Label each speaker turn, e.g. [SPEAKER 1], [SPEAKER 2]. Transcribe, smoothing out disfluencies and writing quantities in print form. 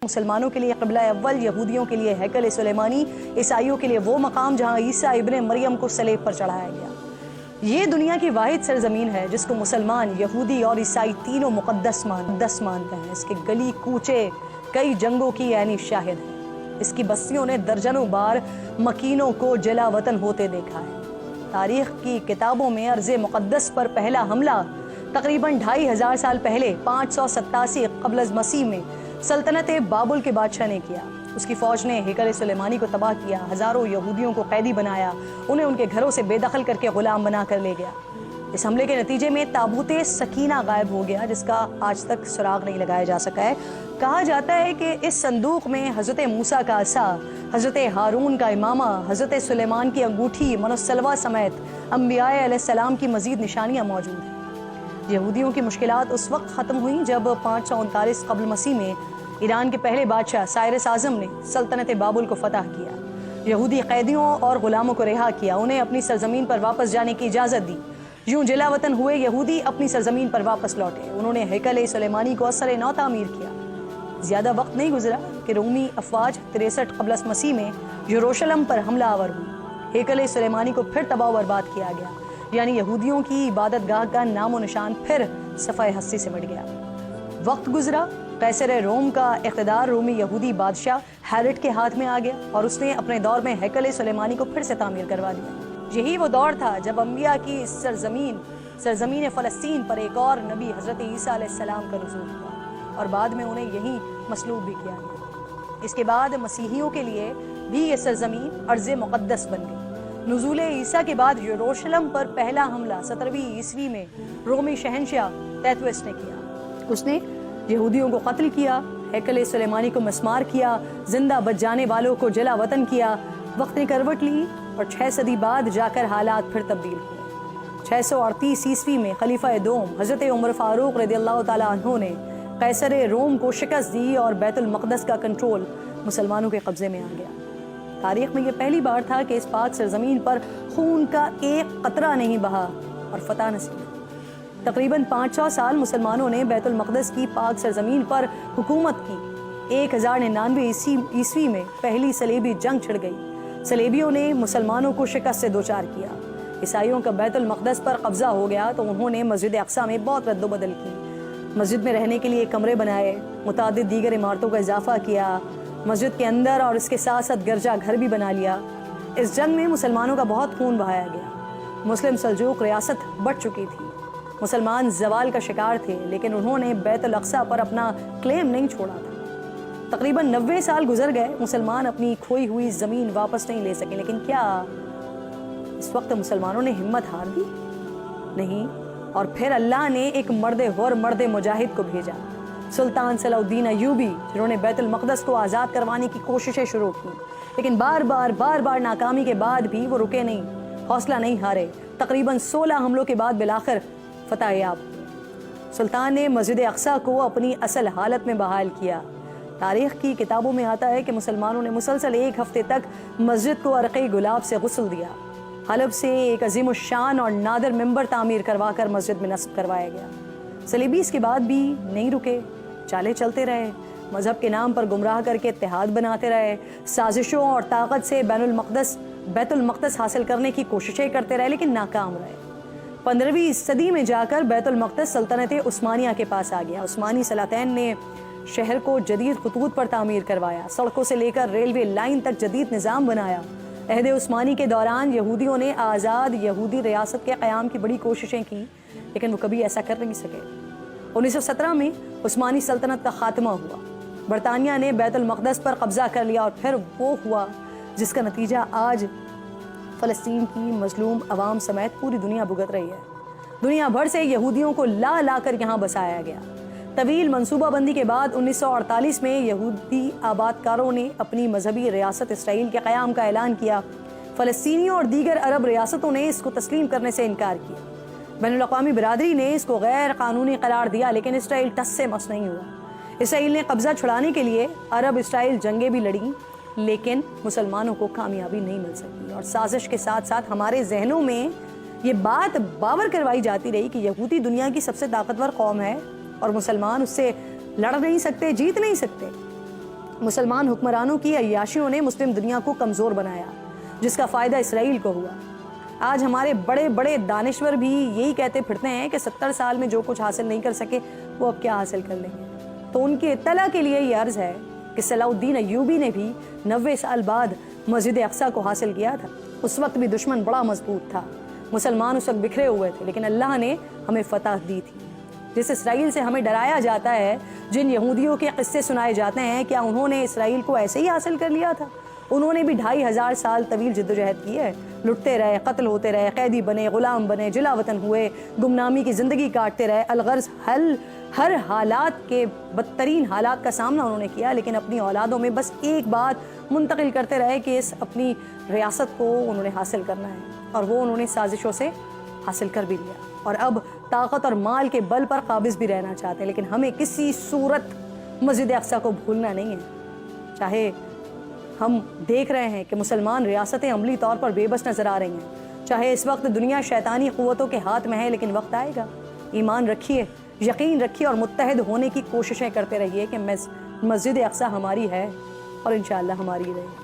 [SPEAKER 1] مسلمانوں کے لیے قبلہ اول، یہودیوں کے لیے ہیکل سلیمانی، عیسائیوں کے لیے وہ مقام جہاں عیسیٰ ابن مریم کو صلیب پر چڑھایا گیا۔ یہ دنیا کی واحد سرزمین ہے جس کو مسلمان، یہودی اور عیسائی تینوں مقدس مانتے ہیں۔ اس کے گلی کوچے کئی جنگوں کی عینی شاہد ہیں۔ اس کی بستیوں نے درجنوں بار مکینوں کو جلا وطن ہوتے دیکھا ہے۔ تاریخ کی کتابوں میں ارض مقدس پر پہلا حملہ تقریباً 2500 سال پہلے 587 قبل از مسیح میں سلطنت بابل کے بادشاہ نے کیا۔ اس کی فوج نے ہیکل سلیمانی کو تباہ کیا، ہزاروں یہودیوں کو قیدی بنایا، انہیں ان کے گھروں سے بے دخل کر کے غلام بنا کر لے گیا۔ اس حملے کے نتیجے میں تابوت سکینہ غائب ہو گیا، جس کا آج تک سراغ نہیں لگایا جا سکا ہے۔ کہا جاتا ہے کہ اس صندوق میں حضرت موسیٰ کا عصا، حضرت ہارون کا امامہ، حضرت سلیمان کی انگوٹھی، منسلوہ سمیت انبیاء علیہ السلام کی مزید نشانیاں موجود ہیں۔ یہودیوں کی مشکلات اس وقت ختم ہوئیں جب 539 قبل مسیح میں ایران کے پہلے بادشاہ سائرس اعظم نے سلطنت بابل کو فتح کیا۔ یہودی قیدیوں اور غلاموں کو رہا کیا، انہیں اپنی سرزمین پر واپس جانے کی اجازت دی۔ یوں جلا وطن ہوئے یہودی اپنی سرزمین پر واپس لوٹے۔ انہوں نے ہیکل سلیمانی کو اثر نو تعمیر کیا۔ زیادہ وقت نہیں گزرا کہ رومی افواج 63 قبل مسیح میں یروشلم پر حملہ آور ہوئی۔ ہیکل سلیمانی کو پھر تباہ و برباد کیا گیا، یعنی یہودیوں کی عبادت گاہ کا نام و نشان پھر صفحہ ہستی سے مٹ گیا۔ وقت گزرا، قیصر روم کا اقتدار رومی یہودی بادشاہ ہیرڈ کے ہاتھ میں آ گیا اور اس نے اپنے دور میں ہیکل سلیمانی کو پھر سے تعمیر کروا دیا۔ یہی وہ دور تھا جب انبیاء کی سرزمین فلسطین پر ایک اور نبی حضرت عیسیٰ علیہ السلام کا نزول ہوا اور بعد میں انہیں یہی مصلوب بھی کیا گیا۔ اس کے بعد مسیحیوں کے لیے بھی یہ سرزمین ارض مقدس بن گئی۔ نزول عیسیٰ کے بعد یروشلم پر پہلا حملہ 17ویں عیسوی میں رومی شہنشاہ تیتوس نے کیا۔ اس نے یہودیوں کو قتل کیا، ہیکل سلیمانی کو مسمار کیا، زندہ بچ جانے والوں کو جلا وطن کیا۔ وقت نے کروٹ لی اور 6 صدی بعد جا کر حالات پھر تبدیل ہوئے۔ 638 عیسوی میں خلیفہ دوم حضرت عمر فاروق رضی اللہ تعالیٰ عنہ نے قیصر روم کو شکست دی اور بیت المقدس کا کنٹرول مسلمانوں کے قبضے میں آ گیا۔ تاریخ میں یہ پہلی بار تھا کہ اس پاک سرزمین پر خون کا ایک قطرہ نہیں بہا اور فتح نصیب۔ تقریباً 500 سال مسلمانوں نے بیت المقدس کی پاک سرزمین پر حکومت کی۔ 1099 عیسوی میں پہلی صلیبی جنگ چھڑ گئی۔ صلیبیوں نے مسلمانوں کو شکست سے دوچار کیا۔ عیسائیوں کا بیت المقدس پر قبضہ ہو گیا تو انہوں نے مسجد اقصیٰ میں بہت رد و بدل کی۔ مسجد میں رہنے کے لیے کمرے بنائے، متعدد دیگر عمارتوں کا اضافہ کیا، مسجد کے اندر اور اس کے ساتھ ساتھ گرجا گھر بھی بنا لیا۔ اس جنگ میں مسلمانوں کا بہت خون بہایا گیا۔ مسلم سلجوق ریاست بڑھ چکی تھی، مسلمان زوال کا شکار تھے، لیکن انہوں نے بیت الاقصیٰ پر اپنا کلیم نہیں چھوڑا تھا۔ تقریباً 90 سال گزر گئے، مسلمان اپنی کھوئی ہوئی زمین واپس نہیں لے سکے، لیکن کیا اس وقت مسلمانوں نے ہمت ہار دی؟ نہیں، اور پھر اللہ نے ایک مرد حر، مرد مجاہد کو بھیجا، سلطان صلاح الدین ایوبی، جنہوں نے بیت المقدس کو آزاد کروانے کی کوششیں شروع کی، لیکن بار بار ناکامی کے بعد بھی وہ رکے نہیں، حوصلہ نہیں ہارے۔ تقریباً 16 حملوں کے بعد بالآخر فتح یاب ہوئے۔ سلطان نے مسجد اقصیٰ کو اپنی اصل حالت میں بحال کیا۔ تاریخ کی کتابوں میں آتا ہے کہ مسلمانوں نے مسلسل 1 ہفتے تک مسجد کو عرق گلاب سے غسل دیا۔ حلب سے ایک عظیم الشان اور نادر ممبر تعمیر کروا کر مسجد میں نصب کروایا گیا۔ صلیبی اس کے بعد بھی نہیں رکے، چالے چلتے رہے، مذہب کے نام پر گمراہ کر کے اتحاد بناتے رہے، سازشوں اور طاقت سے بیت المقدس حاصل کرنے کی کوششیں کرتے رہے، لیکن ناکام رہے۔ 15ویں صدی میں جا کر بیت المقدس سلطنت عثمانیہ کے پاس آ گیا۔ عثمانی سلاطین نے شہر کو جدید خطوط پر تعمیر کروایا، سڑکوں سے لے کر ریلوے لائن تک جدید نظام بنایا۔ عہد عثمانی کے دوران یہودیوں نے آزاد یہودی ریاست کے قیام کی بڑی کوششیں کی، لیکن وہ کبھی ایسا کر نہیں سکے۔ 1917 میں عثمانی سلطنت کا خاتمہ ہوا، برطانیہ نے بیت المقدس پر قبضہ کر لیا، اور پھر وہ ہوا جس کا نتیجہ آج فلسطین کی مظلوم عوام سمیت پوری دنیا بھگت رہی ہے۔ دنیا بھر سے یہودیوں کو لا کر یہاں بسایا گیا۔ طویل منصوبہ بندی کے بعد 1948 میں یہودی آبادکاروں نے اپنی مذہبی ریاست اسرائیل کے قیام کا اعلان کیا۔ فلسطینیوں اور دیگر عرب ریاستوں نے اس کو تسلیم کرنے سے انکار کیا۔ بین الاقوامی برادری نے اس کو غیر قانونی قرار دیا، لیکن اسرائیل ٹس سے مس نہیں ہوا۔ اسرائیل نے قبضہ چھڑانے کے لیے عرب اسرائیل جنگیں بھی لڑیں، لیکن مسلمانوں کو کامیابی نہیں مل سکی، اور سازش کے ساتھ ساتھ ہمارے ذہنوں میں یہ بات باور کروائی جاتی رہی کہ یہودی دنیا کی سب سے طاقتور قوم ہے اور مسلمان اس سے لڑ نہیں سکتے، جیت نہیں سکتے۔ مسلمان حکمرانوں کی عیاشیوں نے مسلم دنیا کو کمزور بنایا، جس کا فائدہ اسرائیل کو ہوا۔ آج ہمارے بڑے بڑے دانشور بھی یہی کہتے پھرتے ہیں کہ 70 سال میں جو کچھ حاصل نہیں کر سکے وہ اب کیا حاصل کر لیں گے۔ تو ان کی اطلاع کے لیے یہ عرض ہے کہ صلاح الدین ایوبی نے بھی 90 سال بعد مسجد اقصیٰ کو حاصل کیا تھا۔ اس وقت بھی دشمن بڑا مضبوط تھا، مسلمان اس وقت بکھرے ہوئے تھے، لیکن اللہ نے ہمیں فتح دی تھی۔ جس اسرائیل سے ہمیں ڈرایا جاتا ہے، جن یہودیوں کے قصے سنائے جاتے ہیں، کیا انہوں نے اسرائیل کو ایسے ہی حاصل کر لیا تھا؟ انہوں نے بھی 2500 سال طویل جدوجہد کی ہے، لٹتے رہے، قتل ہوتے رہے، قیدی بنے، غلام بنے، جلا وطن ہوئے، گمنامی کی زندگی کاٹتے رہے، الغرض ہر حالات کے بدترین حالات کا سامنا انہوں نے کیا، لیکن اپنی اولادوں میں بس ایک بات منتقل کرتے رہے کہ اس اپنی ریاست کو انہوں نے حاصل کرنا ہے، اور وہ انہوں نے سازشوں سے حاصل کر بھی لیا، اور اب طاقت اور مال کے بل پر قابض بھی رہنا چاہتے ہیں۔ لیکن ہمیں کسی صورت مسجد اقصیٰ کو بھولنا نہیں ہے، چاہے ہم دیکھ رہے ہیں کہ مسلمان ریاستیں عملی طور پر بے بس نظر آ رہی ہیں، چاہے اس وقت دنیا شیطانی قوتوں کے ہاتھ میں ہے، لیکن وقت آئے گا۔ ایمان رکھیے، یقین رکھیے، اور متحد ہونے کی کوششیں کرتے رہیے کہ مسجد اقصیٰ ہماری ہے اور انشاءاللہ ہماری رہے۔